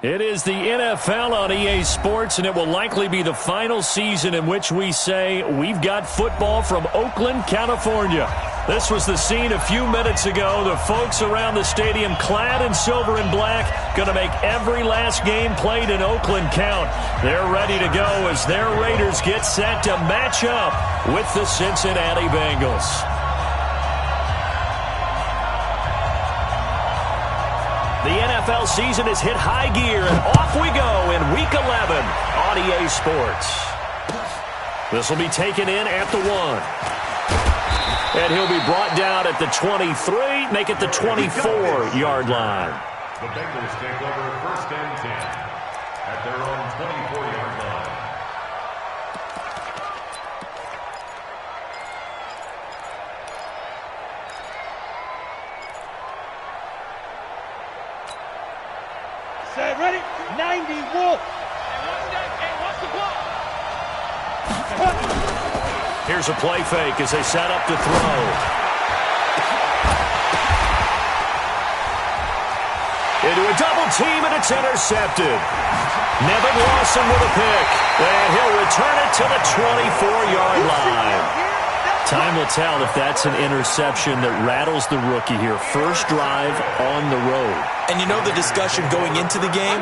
It is the NFL on EA Sports, and it will likely be the final season in which we say we've got football from Oakland, California. This was the scene a few minutes ago. The folks around the stadium clad in silver and black going to make every last game played in Oakland count. They're ready to go as their Raiders get set to match up with the Cincinnati Bengals. The NFL season has hit high gear, and off we go in Week 11 on EA Sports. This will be taken in at the 1. And he'll be brought down at the 23, make it the 24-yard line. The Bengals take over 1st and 10 at their own 24-yard line. Set, ready? 90, Wolf. Here's a play fake as they set up to throw. Into a double team, and it's intercepted. Nevin Lawson with a pick, and he'll return it to the 24-yard line. Time will tell if that's an interception that rattles the rookie here. First drive on the road. And you know the discussion going into the game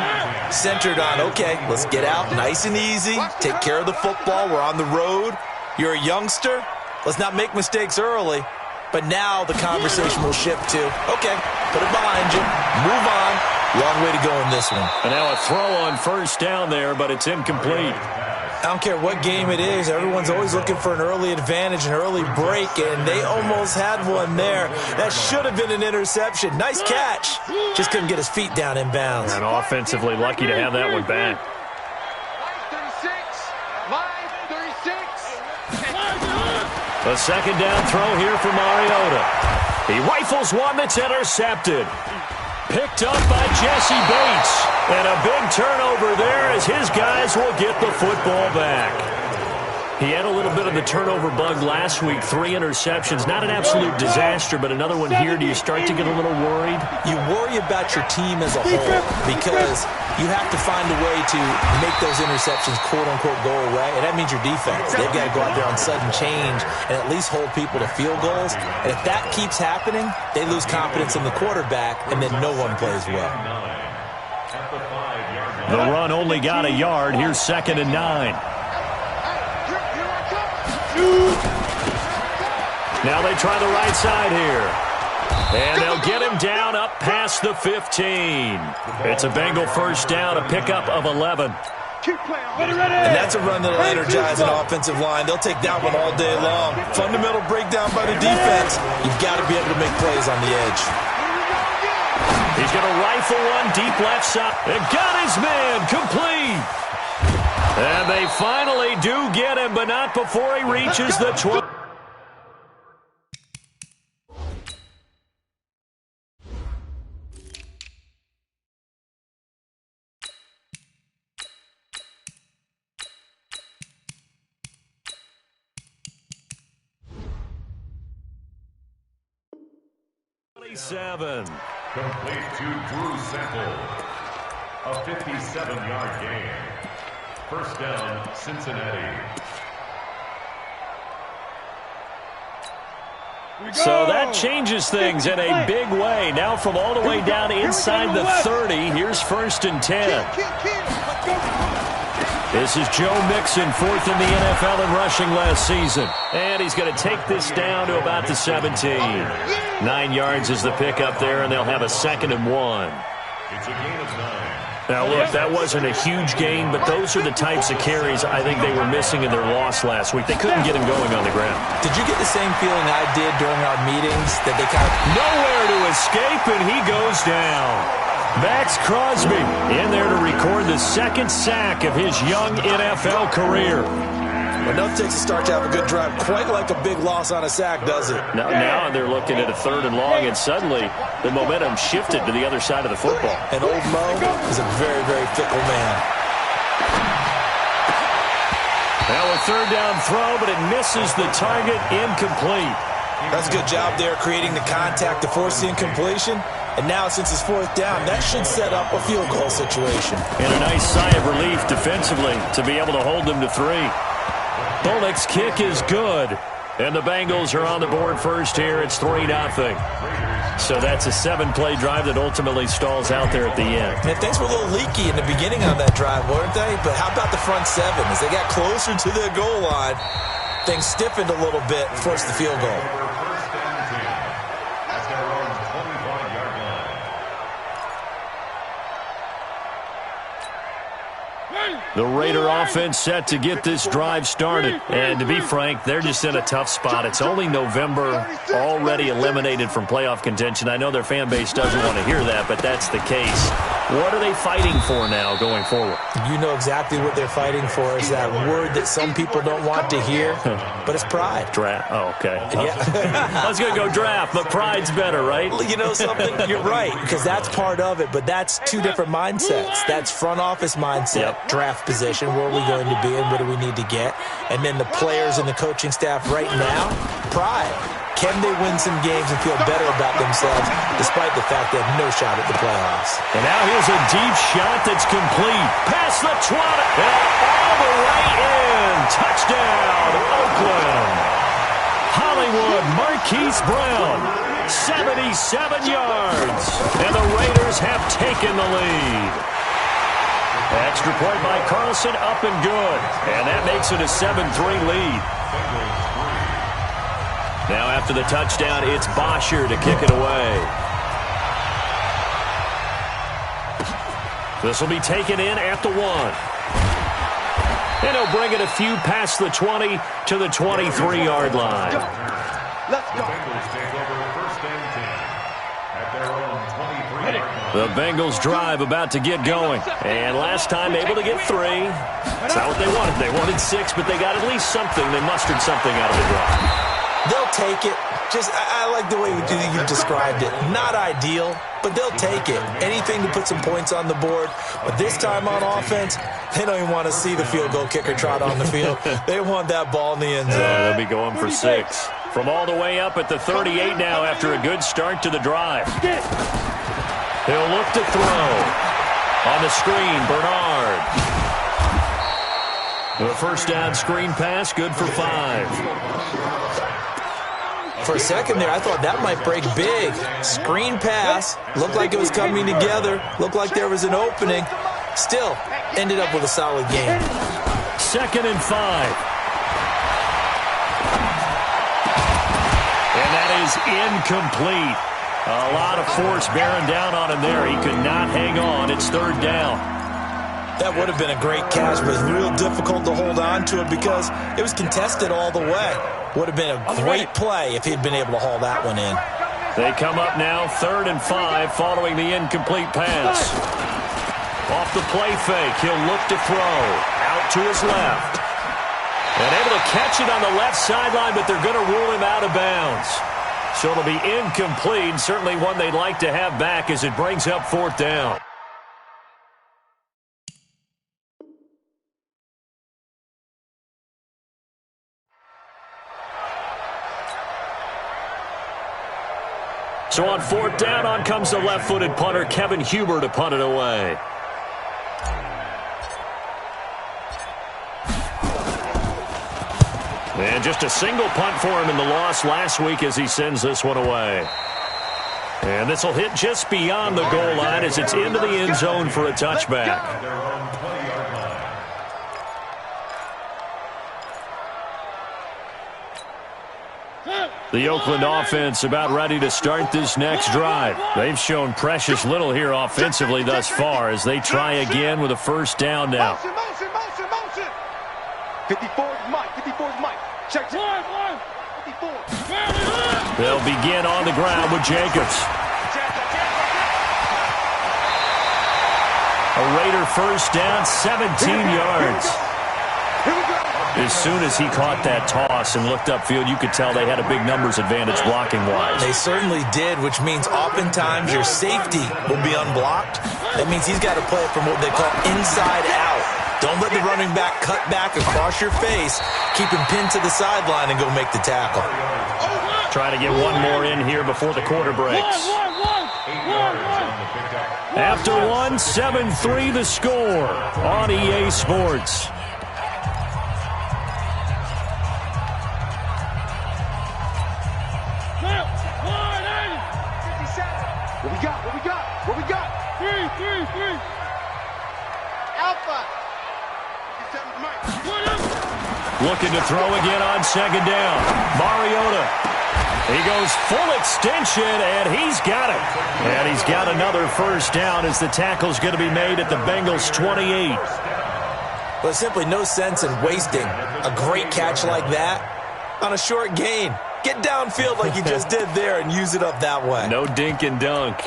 centered on, okay, let's get out nice and easy, take care of the football, we're on the road. You're a youngster, let's not make mistakes early. But now the conversation will shift to, okay, put it behind you, move on. Long way to go in this one. And now a throw on first down there, but it's incomplete. I don't care what game it is. Everyone's always looking for an early advantage, an early break, and they almost had one there. That should have been an interception. Nice catch. Just couldn't get his feet down in bounds. And offensively lucky to have that one back. A second down throw here for Mariota. He rifles one that's intercepted. Picked up by Jesse Bates. And a big turnover there as his guys will get the football back. He had a little bit of the turnover bug last week. 3 interceptions. Not an absolute disaster, but another one here. Do you start to get a little worried? You worry about your team as a whole because you have to find a way to make those interceptions, quote-unquote, go away. And that means your defense. They've got to go out there on sudden change and at least hold people to field goals. And if that keeps happening, they lose confidence in the quarterback, and then no one plays well. The run only got a yard. Here's 2nd and 9. Now they try the right side here. And they'll get him down up past the 15. It's a Bengal first down, a pickup of 11. And that's a run that'll energize an offensive line. They'll take that one all day long. Fundamental breakdown by the defense. You've got to be able to make plays on the edge. He's going to rifle one deep left side. And got his man complete. And they finally do get him, but not before he reaches the 12. Complete to Drew Sample. A 57-yard gain. First down, Cincinnati. So that changes things in a big way. Now from all the way down inside the 30, here's 1st and 10. This is Joe Mixon, 4th in the NFL in rushing last season. And he's going to take this down to about the 17. 9 yards is the pickup there, and they'll have a 2nd and 1. It's a gain of 9. Now, look, that wasn't a huge gain, but those are the types of carries I think they were missing in their loss last week. They couldn't get him going on the ground. Did you get the same feeling I did during our meetings that they kind of... Nowhere to escape, and he goes down. Max Crosby in there to record the 2nd sack of his young NFL career. Enough takes a start to have a good drive. Quite like a big loss on a sack, does it? Now they're looking at a 3rd and long, and suddenly the momentum shifted to the other side of the football. And old Mo is a very, very fickle man. Now a 3rd down throw, but it misses the target, incomplete. That's a good job there creating the contact to force the incompletion. And now, since it's fourth down, that should set up a field goal situation. And a nice sigh of relief defensively to be able to hold them to 3. Bullock's kick is good. And the Bengals are on the board first here. It's 3-0. So that's a 7-play drive that ultimately stalls out there at the end. And things were a little leaky in the beginning on that drive, weren't they? But how about the front 7? As they got closer to the goal line, things stiffened a little bit, forced the field goal. The Raider offense set to get this drive started. And to be frank, they're just in a tough spot. It's only November, already eliminated from playoff contention. I know their fan base doesn't want to hear that, but that's the case. What are they fighting for now going forward? You know exactly what they're fighting for. Is that word that some people don't want to hear, but it's pride. Draft. Oh, okay. Yeah. I was going to go draft, but pride's better, right? You know something? You're right, because that's part of it, but that's two different mindsets. That's front office mindset, draft position, where are we going to be and what do we need to get? And then the players and the coaching staff right now, pride. Can they win some games and feel better about themselves despite the fact they have no shot at the playoffs? And now here's a deep shot that's complete. Past the 20. And all the way in. Touchdown, Oakland. Hollywood Marquise Brown, 77 yards. And the Raiders have taken the lead. Extra point by Carlson, up and good. And that makes it a 7-3 lead. Now after the touchdown, it's Bosher to kick it away. This will be taken in at the 1. And he'll bring it a few past the 20 to the 23-yard line. Let's go. The Bengals drive about to get going. And last time able to get 3. That's not what they wanted. They wanted 6, but they got at least something. They mustered something out of the drive. They'll take it. I like the way you described it. Not ideal, but they'll take it. Anything to put some points on the board. But this time on offense, they don't even want to see the field goal kicker trot on the field. They want that ball in the end zone. They'll be going for 6. From all the way up at the 38 now after a good start to the drive. He'll look to throw. On the screen, Bernard. The first down screen pass, good for 5. For a second there, I thought that might break big. Screen pass. Looked like it was coming together. Looked like there was an opening. Still, ended up with a solid game. 2nd and 5. And that is incomplete. A lot of force bearing down on him there. He could not hang on. It's 3rd down. That would have been a great catch, but it's real difficult to hold on to it because it was contested all the way. Would have been a great play if he'd been able to haul that one in. They come up now 3rd and 5 following the incomplete pass. Off the play fake, he'll look to throw. Out to his left. And able to catch it on the left sideline, but they're going to rule him out of bounds. So it'll be incomplete, certainly one they'd like to have back as it brings up 4th down. So on 4th down, on comes the left-footed punter, Kevin Huber, to punt it away. And just a single punt for him in the loss last week as he sends this one away. And this will hit just beyond the goal line as it's into the end zone for a touchback. The Oakland offense about ready to start this next drive. They've shown precious little here offensively thus far as they try again with a 1st down now. Motion. 54's Mike. 54's Mike. Check. 54. They'll begin on the ground with Jacobs. A Raider 1st down, 17 yards. As soon as he caught that toss and looked upfield, you could tell they had a big numbers advantage blocking-wise. They certainly did, which means oftentimes your safety will be unblocked. That means he's got to play it from what they call inside out. Don't let the running back cut back across your face. Keep him pinned to the sideline and go make the tackle. Try to get one more in here before the quarter breaks. After one, 7-3 the score on EA Sports. What we got? What we got? What we got? Three. Alpha. Looking to throw again on second down. Mariota. He goes full extension, and he's got it. And he's got another first down as the tackle's going to be made at the Bengals' 28. Well, there's simply no sense in wasting a great catch like that on a short gain. Get downfield like you just did there and use it up that way. No dink and dunk.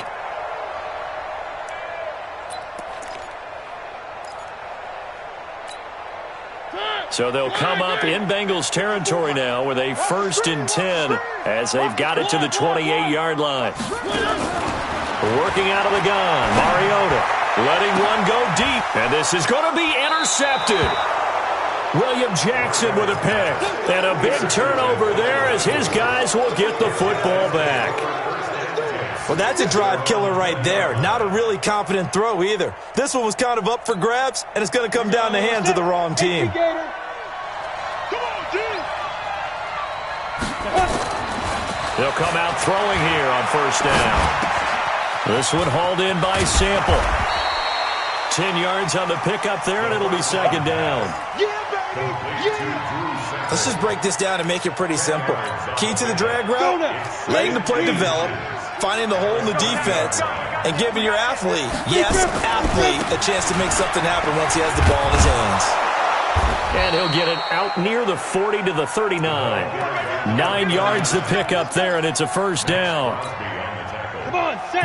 So they'll come up in Bengals territory now with a 1st and 10 as they've got it to the 28-yard line. Working out of the gun, Mariota letting one go deep, and this is going to be intercepted. William Jackson with a pick, and a big turnover there as his guys will get the football back. Well, that's a drive killer right there. Not a really confident throw either. This one was kind of up for grabs, and it's going to come down the hands of the wrong team. They'll come out throwing here on first down. This one hauled in by Sample. 10 yards on the pickup there, and it'll be second down. Let's just break this down and make it pretty simple. Key to the drag route, letting the play develop, finding the hole in the defense, and giving your athlete, yes, athlete, a chance to make something happen once he has the ball in his hands. And he'll get it out near the 40 to the 39. 9 yards to pick up there, and it's a first down.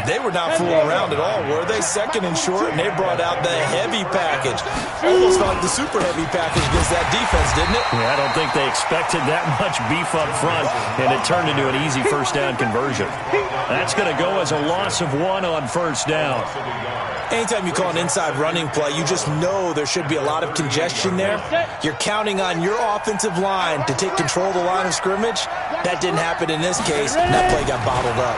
They were not fooling around at all, were they? Second and short, and they brought out the heavy package. Almost like the super heavy package against that defense, didn't it? Yeah, I don't think they expected that much beef up front, and it turned into an easy first down conversion. That's going to go as a loss of 1 on first down. Anytime you call an inside running play, you just know there should be a lot of congestion there. You're counting on your offensive line to take control of the line of scrimmage. That didn't happen in this case, and that play got bottled up.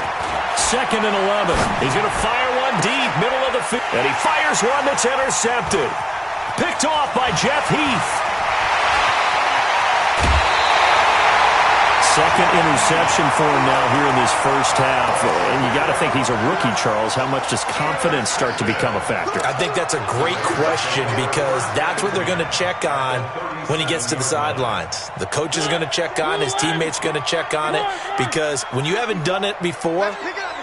2nd and 11. He's going to fire one deep, middle of the field, and he fires one that's intercepted. Picked off by Jeff Heath. Second interception for him now here in this first half. And you got to think he's a rookie, Charles. How much does confidence start to become a factor? I think that's a great question because that's what they're going to check on when he gets to the sidelines. The coach is going to check on, his teammates are going to check on it because when you haven't done it before,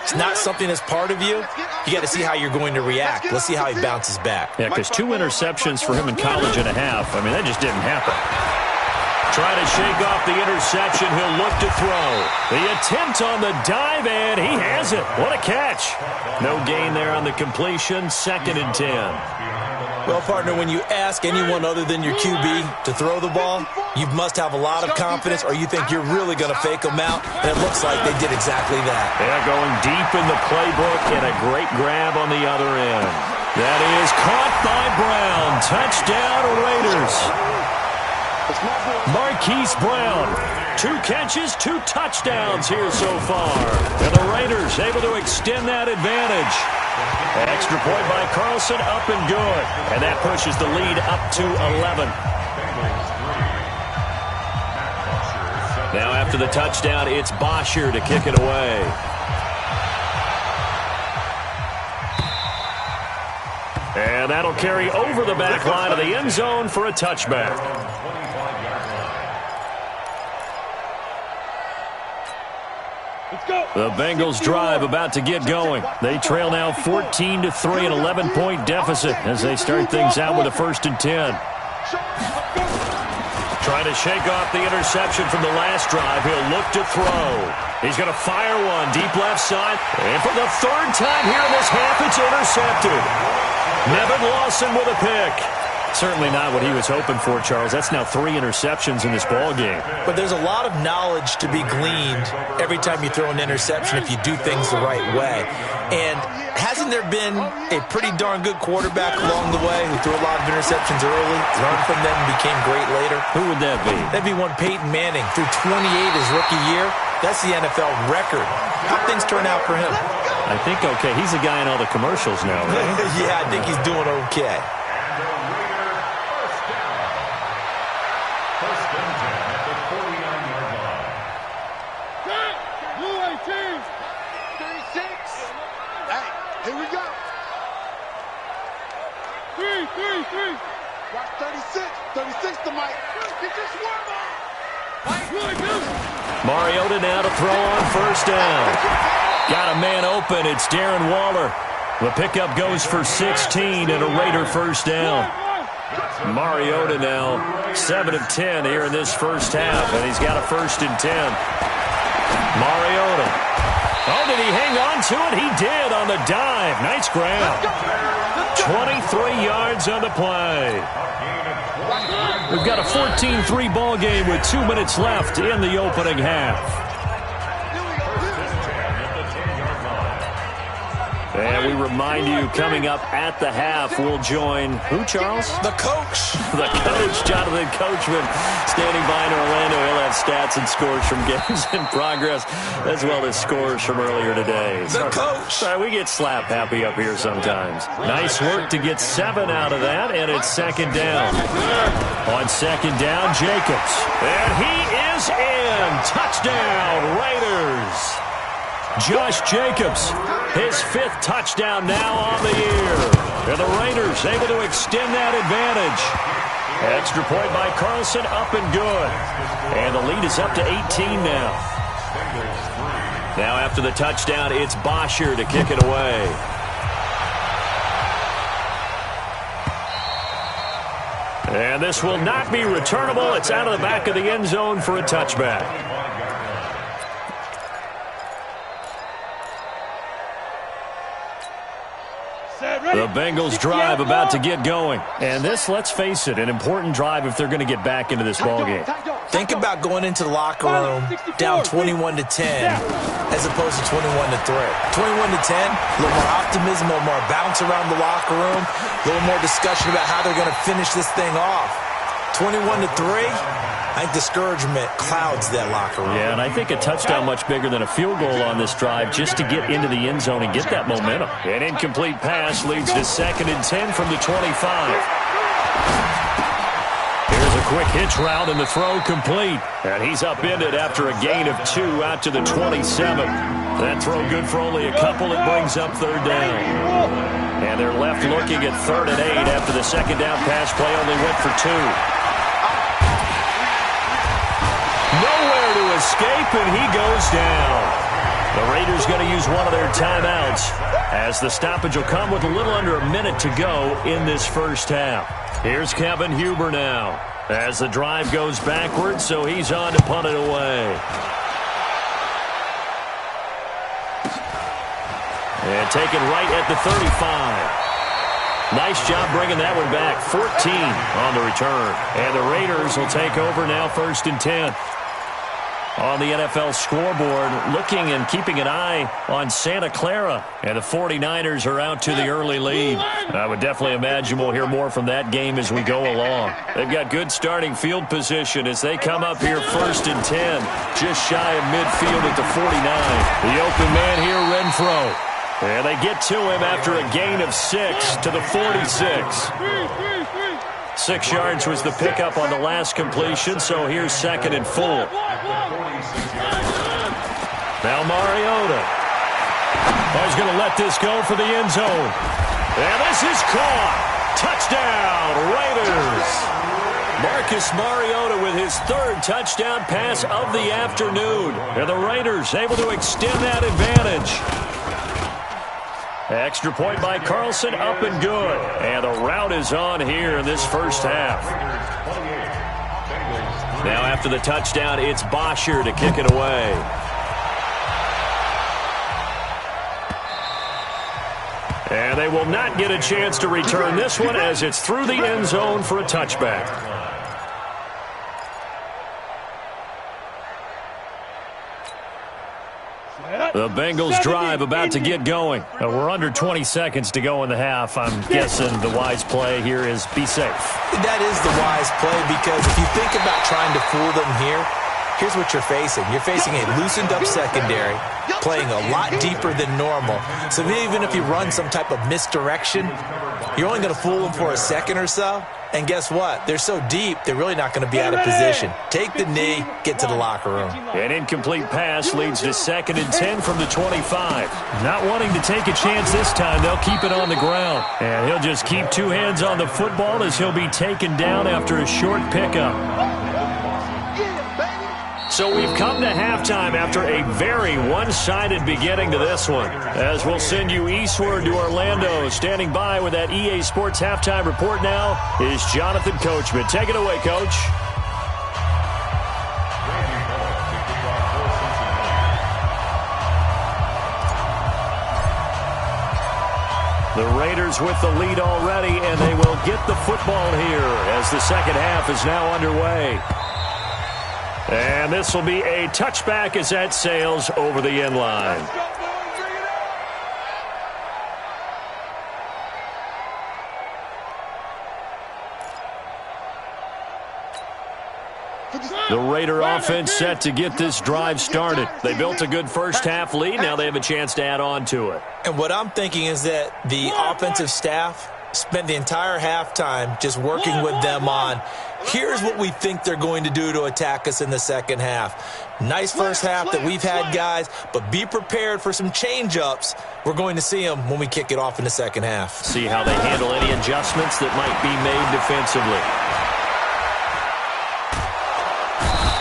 it's not something that's part of you. You got to see how you're going to react. Let's see how he bounces back. Yeah, because 2 interceptions for him in college and a half. I mean, that just didn't happen. Trying to shake off the interception. He'll look to throw. The attempt on the dive, and he has it. What a catch. No gain there on the completion. 2nd and 10. Well, partner, when you ask anyone other than your QB to throw the ball, you must have a lot of confidence or you think you're really going to fake them out, and it looks like they did exactly that. Yeah, going deep in the playbook and a great grab on the other end. That is caught by Brown. Touchdown, Raiders. Marquise Brown, 2 catches, 2 touchdowns here so far. And the Raiders able to extend that advantage. An extra point by Carlson, up and good. And that pushes the lead up to 11. Now after the touchdown, it's Bosher to kick it away. And that'll carry over the back line of the end zone for a touchback. The Bengals drive about to get going. They trail now 14-3, an 11-point deficit as they start things out with a 1st and 10. Trying to shake off the interception from the last drive. He'll look to throw. He's going to fire one deep left side. And for the 3rd time here in this half, it's intercepted. Nevin Lawson with a pick. Certainly not what he was hoping for, Charles. That's now 3 interceptions in this ball game. But there's a lot of knowledge to be gleaned every time you throw an interception if you do things the right way. And hasn't there been a pretty darn good quarterback along the way who threw a lot of interceptions early, learned from them, and became great later? Who would that be? That'd be one Peyton Manning. Threw 28 his rookie year. That's the NFL record. How things turn out for him? I think okay. He's a guy in all the commercials now, right? Yeah, I think he's doing okay. First and 10 at the 49-yard line. Blue 18. 36. Hey, here we go. 3. Watch 36. 36 to Mike. Get this worm on. Mariota now to throw on first down. Got a man open. It's Darren Waller. The pickup goes for 16 and a Raider first down. Mariota now 7 of 10 here in this first half, and he's got a 1st and 10. Mariota. Oh, did he hang on to it? He did on the dive. Nice grab. 23 yards on the play. We've got a 14-3 ball game with 2 minutes left in the opening half. And we remind you, coming up at the half, we'll join who, Charles? The coach. The coach, Jonathan Coachman, standing by in Orlando. He'll have stats and scores from games in progress, as well as scores from earlier today. The coach. Sorry, we get slap happy up here sometimes. Nice work to get 7 out of that, and it's 2nd down. On 2nd down, Jacobs. And he is in. Touchdown, Raiders. Josh Jacobs, his 5th touchdown now on the year. And the Raiders able to extend that advantage. Extra point by Carlson, up and good. And the lead is up to 18 now. Now after the touchdown, it's Bosher to kick it away. And this will not be returnable. It's out of the back of the end zone for a touchback. The Bengals drive about to get going. And this, let's face it, an important drive if they're going to get back into this ballgame. Think about going into the locker room down 21-10 as opposed to 21-3. 21-10, a little more optimism, a little more bounce around the locker room, a little more discussion about how they're going to finish this thing off. 21-3, I think discouragement clouds that locker room. Yeah, and I think a touchdown much bigger than a field goal on this drive just to get into the end zone and get that momentum. An incomplete pass leads to 2nd and 10 from the 25. Here's a quick hitch route and the throw complete. And he's upended after a gain of 2 out to the 27. That throw good for only a couple. It brings up 3rd down. And they're left looking at 3rd and 8 after the 2nd down pass play only went for 2. Nowhere to escape, and he goes down. The Raiders going to use one of their timeouts as the stoppage will come with a little under a minute to go in this first half. Here's Kevin Huber now as the drive goes backwards, so he's on to punt it away. And taken right at the 35. Nice job bringing that one back. 14 on the return. And the Raiders will take over now 1st and 10. On the NFL scoreboard, looking and keeping an eye on Santa Clara. And the 49ers are out to the early lead. I would definitely imagine we'll hear more from that game as we go along. They've got good starting field position as they come up here 1st and 10. Just shy of midfield at the 49. The open man here, Renfro. And they get to him after a gain of 6 to the 46. 6 yards was the pickup on the last completion, so here's 2nd and 4. Now Mariota. He's going to let this go for the end zone. And this is caught. Touchdown, Raiders. Marcus Mariota with his 3rd touchdown pass of the afternoon. And the Raiders able to extend that advantage. Extra point by Carlson, up and good. And the route is on here in this first half. Now after the touchdown, it's Bosher to kick it away. And they will not get a chance to return this one as it's through the end zone for a touchback. The Bengals drive about to get going. We're under 20 seconds to go in the half. I'm guessing the wise play here is be safe. That is the wise play because if you think about trying to fool them here, here's what you're facing. You're facing a loosened-up secondary, playing a lot deeper than normal. So even if you run some type of misdirection, you're only going to fool them for a second or so. And guess what? They're so deep, they're really not going to be out of position. Take the knee, get to the locker room. An incomplete pass leads to 2nd and 10 from the 25. Not wanting to take a chance this time, they'll keep it on the ground. And he'll just keep 2 hands on the football as he'll be taken down after a short pickup. So we've come to halftime after a very one-sided beginning to this one. As we'll send you eastward to Orlando. Standing by with that EA Sports halftime report now is Jonathan Coachman. Take it away, Coach. The Raiders with the lead already, and they will get the football here as the second half is now underway. And this will be a touchback as that sails over the end line. The Raider offense set to get this drive started. They built a good first half lead. Now they have a chance to add on to it. And what I'm thinking is that the offensive staff spent the entire halftime just working with them on, here's what we think they're going to do to attack us in the second half. Nice first half that we've had, guys, but be prepared for some change-ups. We're going to see them when we kick it off in the second half. See how they handle any adjustments that might be made defensively.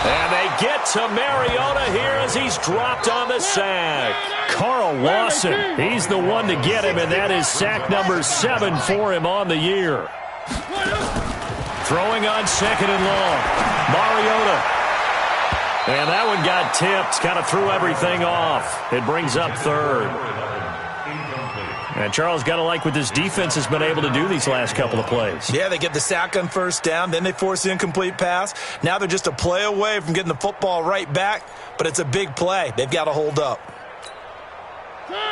And they get to Mariota here as he's dropped on the sack. Carl Lawson, he's the one to get him, and that is sack number 7 for him on the year. Throwing on 2nd and long. Mariota. And that one got tipped, kind of threw everything off. It brings up 3rd. And Charles, got to like what this defense has been able to do these last couple of plays. Yeah, they get the sack on 1st down, then they force the incomplete pass. Now they're just a play away from getting the football right back, but it's a big play. They've got to hold up.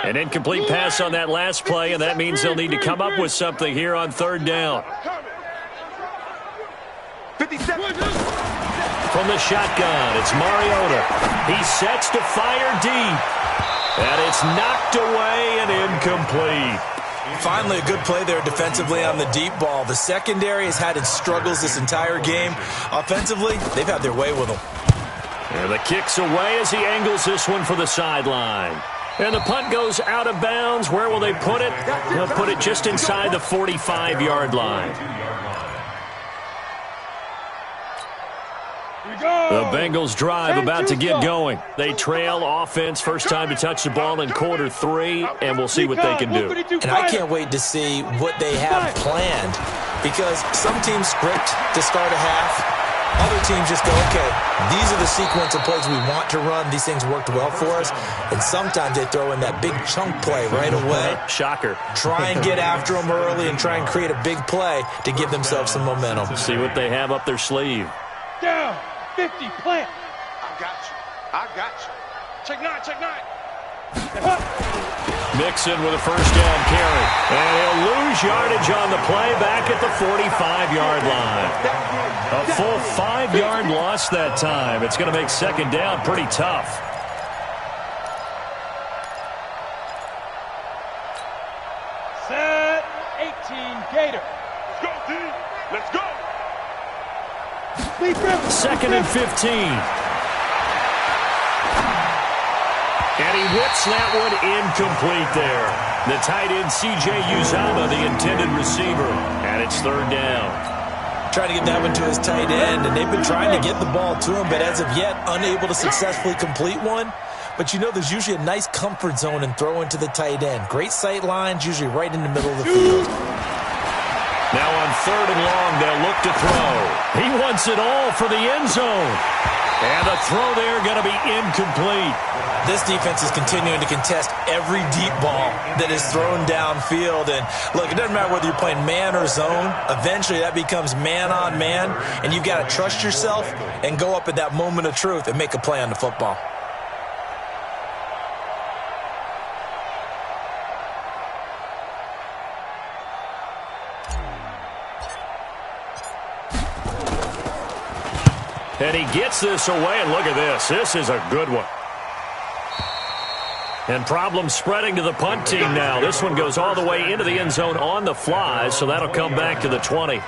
An incomplete pass on that last play, and that means they'll need to come up with something here on 3rd down. 57. From the shotgun, it's Mariota. He sets to fire deep. And it's knocked away and incomplete. Finally, a good play there defensively on the deep ball. The secondary has had its struggles this entire game. Offensively, they've had their way with them. And the kick's away as he angles this one for the sideline. And the punt goes out of bounds. Where will they put it? They'll put it just inside the 45-yard line. The Bengals drive about to get going. They trail offense, first time to touch the ball in quarter 3, and we'll see what they can do. And I can't wait to see what they have planned, because some teams script to start a half. Other teams just go, okay, these are the sequence of plays we want to run. These things worked well for us. And sometimes they throw in that big chunk play right away. Shocker. Try and get after them early and try and create a big play to give themselves some momentum. See what they have up their sleeve. Down. 50, plant. I got you. I got you. Check 9, check 9. Mixon with a first down carry. And he'll lose yardage on the play back at the 45-yard line. A full 5-yard loss that time. It's going to make 2nd down pretty tough. Set 18, Gator. Let's go, team. Let's go. 2nd and 15. And he whips that one incomplete there. The tight end, C.J. Uzomah, the intended receiver. And it's 3rd down. Trying to get that one to his tight end, and they've been trying to get the ball to him, but as of yet, unable to successfully complete one. But you know there's usually a nice comfort zone in throwing to the tight end. Great sight lines, usually right in the middle of the field. Now on 3rd and long, they'll look to throw. He wants it all for the end zone. And the throw there going to be incomplete. This defense is continuing to contest every deep ball that is thrown downfield. And look, it doesn't matter whether you're playing man or zone. Eventually that becomes man on man. And you've got to trust yourself and go up at that moment of truth and make a play on the football. And he gets this away, and look at this. This is a good one. And problems spreading to the punt team now. This one goes all the way into the end zone on the fly, so that'll come back to the 20.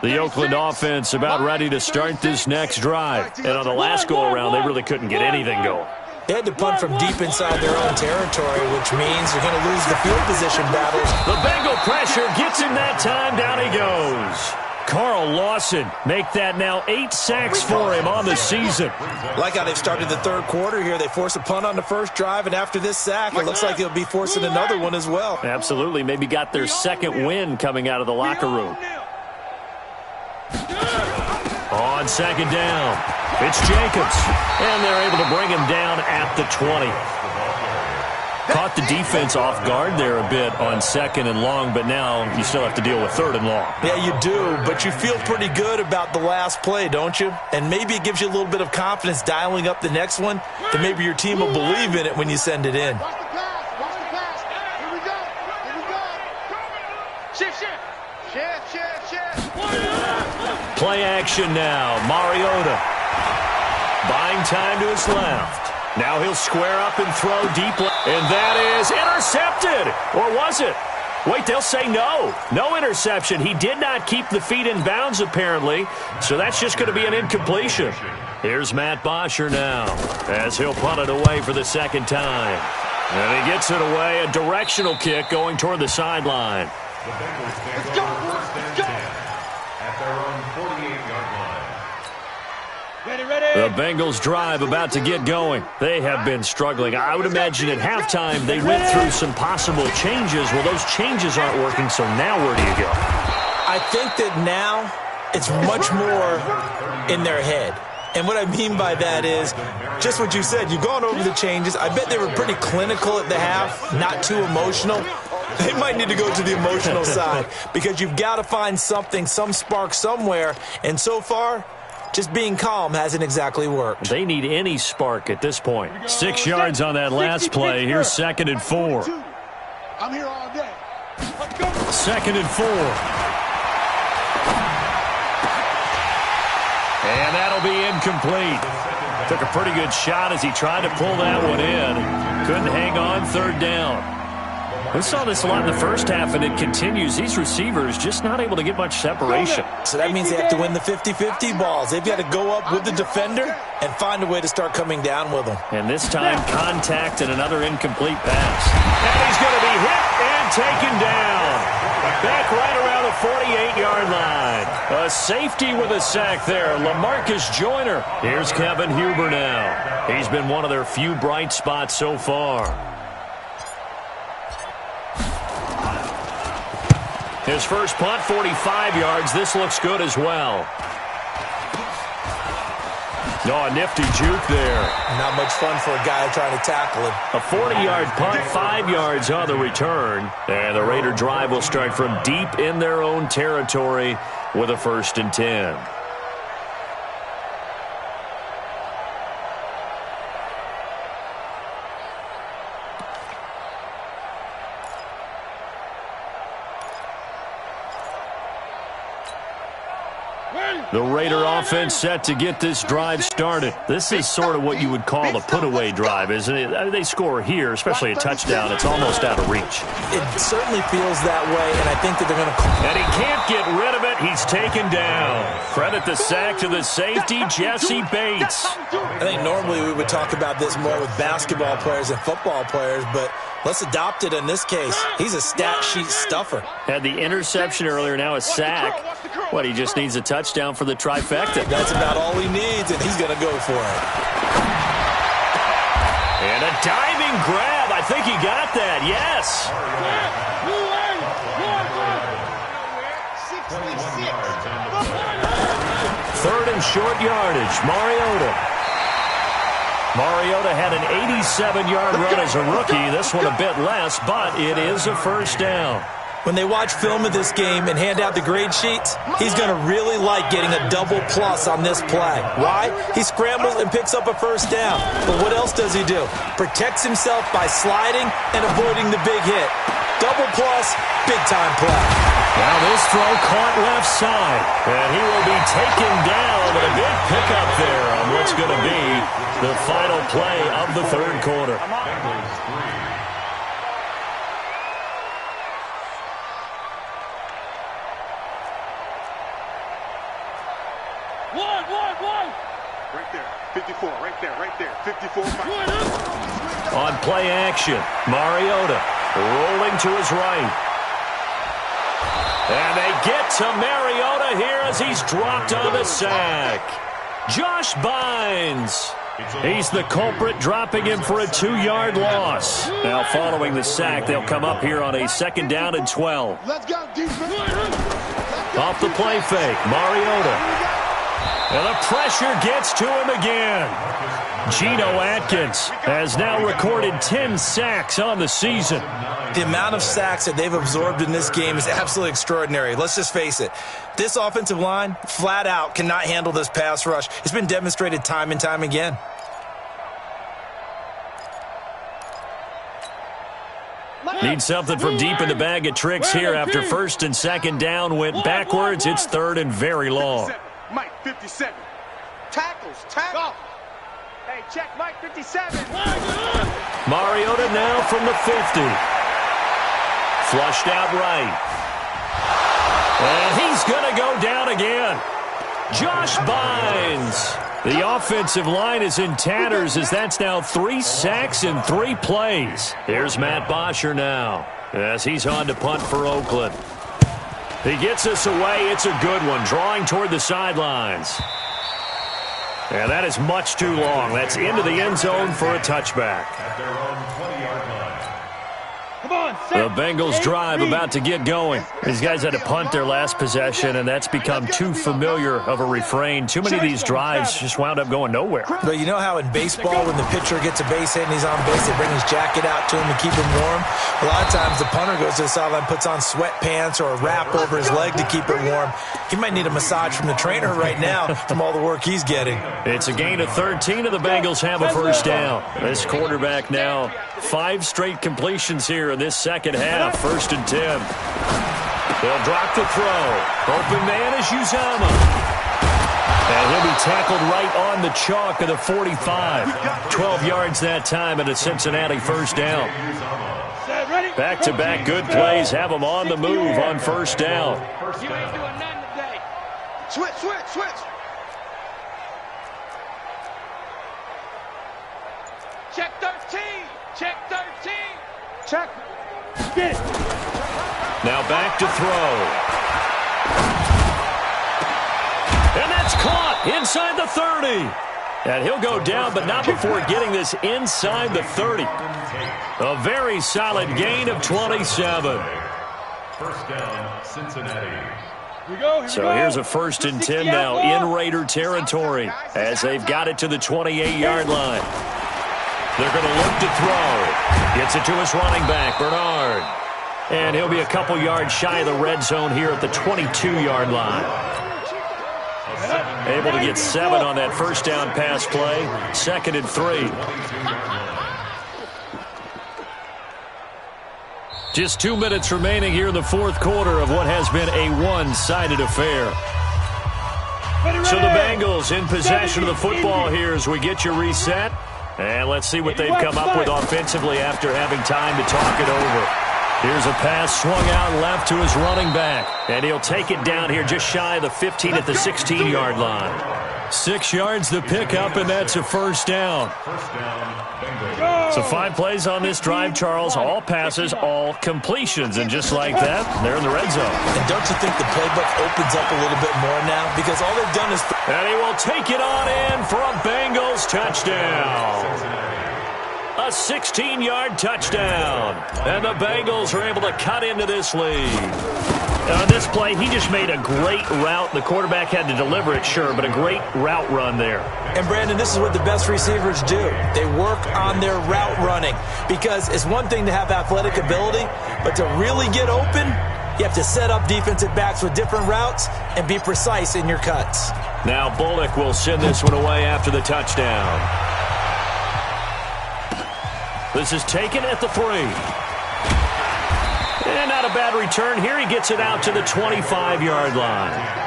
The Oakland offense about ready to start this next drive. And on the last go-around, they really couldn't get anything going. They had to punt from deep inside their own territory, which means they're going to lose the field position battles. The Bengal pressure gets him that time. Down he goes. Carl Lawson make that now 8 sacks for him on the season. Like how they've started the third quarter here. They force a punt on the first drive, and after this sack, it looks like they'll be forcing another one as well. Absolutely. Maybe got their second win coming out of the locker room. On second down, it's Jacobs. And they're able to bring him down at the 20. Caught the defense off guard there a bit on second and long, but now you still have to deal with third and long. Yeah, you do, but you feel pretty good about the last play, don't you? And maybe it gives you a little bit of confidence dialing up the next one, that maybe your team will believe in it when you send it in. Watch the pass. Watch the pass. Here we go. Here we go. Shift. Play action now. Mariota buying time to his left. Now he'll square up and throw deep. And that is intercepted. Or was it? Wait, they'll say no. No interception. He did not keep the feet in bounds, apparently. So that's just going to be an incompletion. Here's Matt Bosher now as he'll punt it away for the second time. And he gets it away. A directional kick going toward the sideline. Let's go. At their own 48-yard line. The Bengals drive about to get going. They have been struggling. I would imagine at halftime they went through some possible changes. Well, those changes aren't working, so now where do you go? I think that now it's much more in their head. And what I mean by that is just what you said. You've gone over the changes. I bet they were pretty clinical at the half, not too emotional. They might need to go to the emotional side because you've got to find something, some spark somewhere. And so far, just being calm hasn't exactly worked. They need any spark at this point. 6 yards on that last play. Here's 2nd and 4. I'm here all day. 2nd and 4. And that'll be incomplete. Took a pretty good shot as he tried to pull that one in. Couldn't hang on 3rd down. We saw this a lot in the first half, and it continues. These receivers just not able to get much separation. So that means they have to win the 50-50 balls. They've got to go up with the defender and find a way to start coming down with them. And this time, contact and another incomplete pass. And he's going to be hit and taken down. Back right around the 48-yard line. A safety with a sack there. LaMarcus Joyner. Here's Kevin Huber now. He's been one of their few bright spots so far. His first punt, 45 yards. This looks good as well. Oh, a nifty juke there. Not much fun for a guy trying to tackle him. A 40-yard punt, 5 yards on the return. And the Raider drive will start from deep in their own territory with a 1st and 10. The Raider offense set to get this drive started. This is sort of what you would call a put-away drive, isn't it? I mean, they score here, especially a touchdown. It's almost out of reach. It certainly feels that way, and I think that they're going to... And he can't get rid of it. He's taken down. Credit the sack to the safety, Jesse Bates. I think normally we would talk about this more with basketball players and football players, but let's adopt it in this case. He's a stat sheet stuffer. Had the interception earlier, now a sack. What, he just needs a touchdown for the trifecta. That's about all he needs, and he's going to go for it. And a diving grab. I think he got that, yes. 3rd and short yardage, Mariota. Mariota had an 87-yard run as a rookie. This one a bit less, but it is a 1st down. When they watch film of this game and hand out the grade sheets, he's going to really like getting a double plus on this play. Why? He scrambles and picks up a 1st down. But what else does he do? Protects himself by sliding and avoiding the big hit. Double plus, big time play. Now this throw caught left side, and he will be taken down, but a big pickup there on what's going to be the final play of the third quarter. One. Right there, 54, right there, 54. On play action, Mariota rolling to his right. And they get to Mariota here as he's dropped on the sack. Josh Bynes. He's the culprit, dropping him for a 2-yard loss. Now following the sack, they'll come up here on a 2nd down and 12. Let's go, defense. Off the play fake, Mariota. And the pressure gets to him again. Geno Atkins has now recorded 10 sacks on the season. The amount of sacks that they've absorbed in this game is absolutely extraordinary. Let's just face it. This offensive line, flat out, cannot handle this pass rush. It's been demonstrated time and time again. Need something from deep in the bag of tricks here after 1st and 2nd down went backwards. It's 3rd and very long. Mike, 57. Tackles. Hey, check Mike, 57. Mariota now from the 50. Flushed out right. And he's going to go down again. Josh Bynes. The offensive line is in tatters as that's now 3 sacks in 3 plays. Here's Matt Bosher now as he's on to punt for Oakland. He gets us away. It's a good one, drawing toward the sidelines. And that is much too long. That's into the end zone for a touchback. At their own 20-yard line. The Bengals drive about to get going. These guys had to punt their last possession, and that's become too familiar of a refrain. Too many of these drives just wound up going nowhere. But you know how in baseball, when the pitcher gets a base hit and he's on base, they bring his jacket out to him to keep him warm? A lot of times the punter goes to the sideline, puts on sweatpants or a wrap over his leg to keep it warm. He might need a massage from the trainer right now from all the work he's getting. It's a gain of 13, and the Bengals have a 1st down. This quarterback now 5 straight completions here in this second half. 1st and 10. They'll drop the throw. Open man is Uzama. And he'll be tackled right on the chalk of the 45. 12 yards that time and a Cincinnati 1st down. Back-to-back good plays have them on the move on 1st down. You ain't doing nothing today. Switch. Check 13. Check. Get it. Now back to throw. And that's caught inside the 30. And he'll go down, but not before getting this inside the 30. A very solid gain of 27. 1st down, Cincinnati. So here's a 1st and 10 now in Raider territory as they've got it to the 28-yard line. They're going to look to throw. Gets it to his running back, Bernard. And he'll be a couple yards shy of the red zone here at the 22-yard line. Able to get 7 on that 1st down pass play. 2nd and 3. Just 2 minutes remaining here in the 4th quarter of what has been a one-sided affair. So the Bengals in possession of the football here as we get you reset. And let's see what they've come up with offensively after having time to talk it over. Here's a pass swung out left to his running back. And he'll take it down here just shy of the 15 at the 16-yard line. 6 yards to pick up, and that's a 1st down. 1st down, Bengals. So 5 plays on this drive, Charles. All passes, all completions. And just like that, they're in the red zone. And don't you think the playbook opens up a little bit more now? Because all they've done is... And he will take it on in for a Bengals touchdown. A 16-yard touchdown. And the Bengals are able to cut into this lead. On this play, he just made a great route. The quarterback had to deliver it, sure, but a great route run there. And, Brandon, this is what the best receivers do. They work on their route running because it's one thing to have athletic ability, but to really get open, you have to set up defensive backs with different routes and be precise in your cuts. Now Bullock will send this one away after the touchdown. This is taken at the 3. And not a bad return here. He gets it out to the 25-yard line.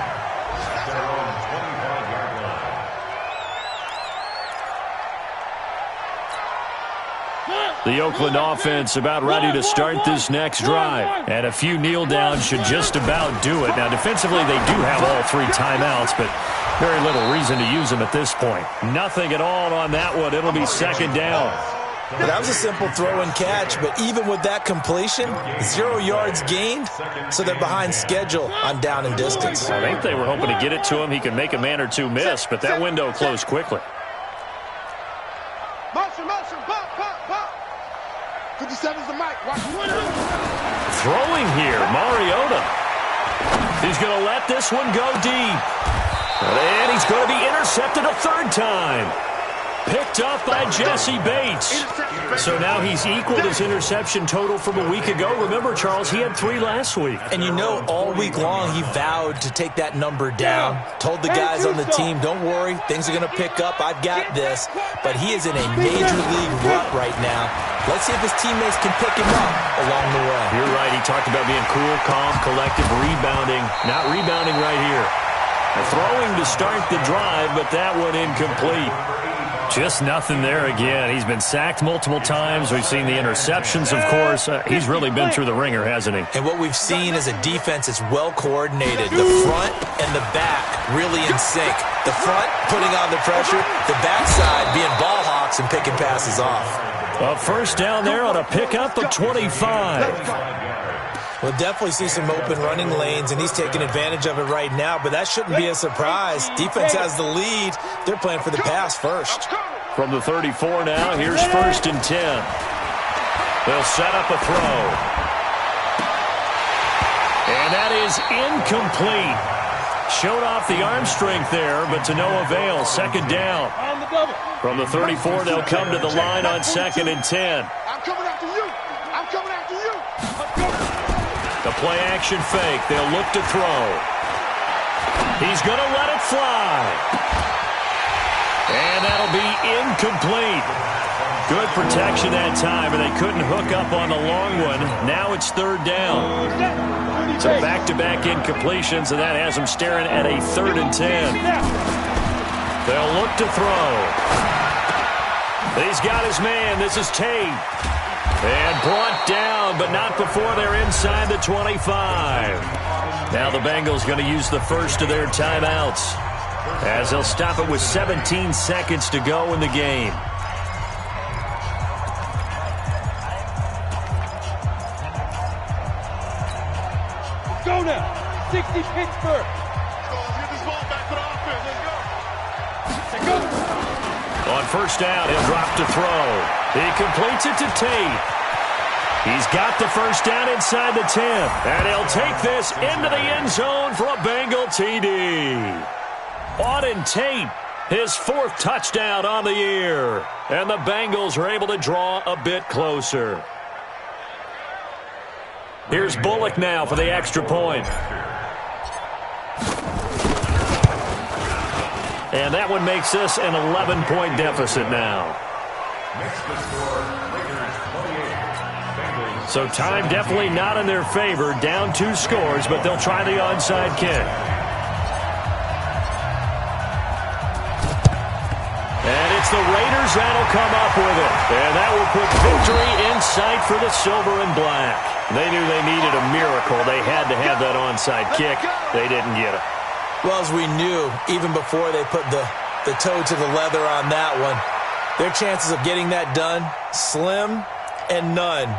The Oakland offense about ready to start this next drive. And a few kneel downs should just about do it. Now, defensively, they do have all 3 timeouts, but very little reason to use them at this point. Nothing at all on that one. It'll be second down. Well, that was a simple throw and catch, but even with that completion, 0 yards gained, so they're behind schedule on down and distance. I think they were hoping to get it to him. He could make a man or 2 miss, but that window closed quickly. Motion, pop, pop, pop. 57's the mic. Watch Throwing here, Mariota. He's going to let this one go deep. And he's going to be intercepted a 3rd time. Picked up by Jesse Bates. So now he's equaled his interception total from a week ago. Remember, Charles, he had 3 last week. And you know, all week long he vowed to take that number down. Told the guys on the team, don't worry, things are going to pick up. I've got this. But he is in a major league rut right now. Let's see if his teammates can pick him up along the way. You're right. He talked about being cool, calm, collective, rebounding. Not rebounding right here. Throwing to start the drive, but that one incomplete. Just nothing there again. He's been sacked multiple times. We've seen the interceptions, of course. He's really been through the ringer, hasn't he? And what we've seen is a defense that's well coordinated. The front and the back really in sync. The front putting on the pressure. The backside being ball hawks and picking passes off. A first down there on a pickup of 25. We'll definitely see some open running lanes, and he's taking advantage of it right now, but that shouldn't be a surprise. Defense has the lead. They're playing for the pass first. From the 34 now, here's 1st and 10. They'll set up a throw. And that is incomplete. Showed off the arm strength there, but to no avail. 2nd down. From the 34, they'll come to the line on 2nd and 10. I'm coming after you. I'm coming after you. The play-action fake. They'll look to throw. He's going to let it fly. And that'll be incomplete. Good protection that time, and they couldn't hook up on the long one. Now it's 3rd down. So back-to-back incompletions, and that has them staring at a 3rd and 10. They'll look to throw. He's got his man. This is Tate. And brought down, but not before they're inside the 25. Now the Bengals going to use the first of their timeouts, as they'll stop it with 17 seconds to go in the game. Go now. 60 Pittsburgh. Get this ball back to the offense. Let's go. On 1st down, he'll drop to throw. He completes it to Tate. He's got the 1st down inside the 10. And he'll take this into the end zone for a Bengal TD. Auden Tate, his 4th touchdown on the year. And the Bengals are able to draw a bit closer. Here's Bullock now for the extra point. And that one makes this an 11-point deficit now. So time definitely not in their favor. Down 2 scores, but they'll try the onside kick. And it's the Raiders that'll come up with it. And that will put victory in sight for the silver and black. They knew they needed a miracle. They had to have that onside kick. They didn't get it. Well, as we knew, even before they put the toe to the leather on that one, their chances of getting that done, slim and none.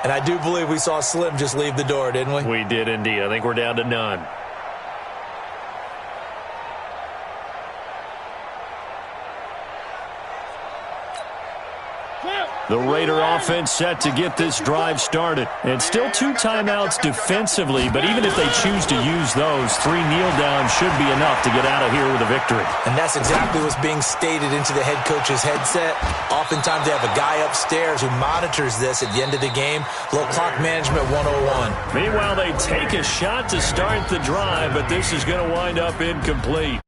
And I do believe we saw Slim just leave the door, didn't we? We did indeed. I think we're down to none. The Raider offense set to get this drive started. And still 2 timeouts defensively, but even if they choose to use those, 3 kneel downs should be enough to get out of here with a victory. And that's exactly what's being stated into the head coach's headset. Oftentimes they have a guy upstairs who monitors this at the end of the game. Little clock management 101. Meanwhile, they take a shot to start the drive, but this is going to wind up incomplete.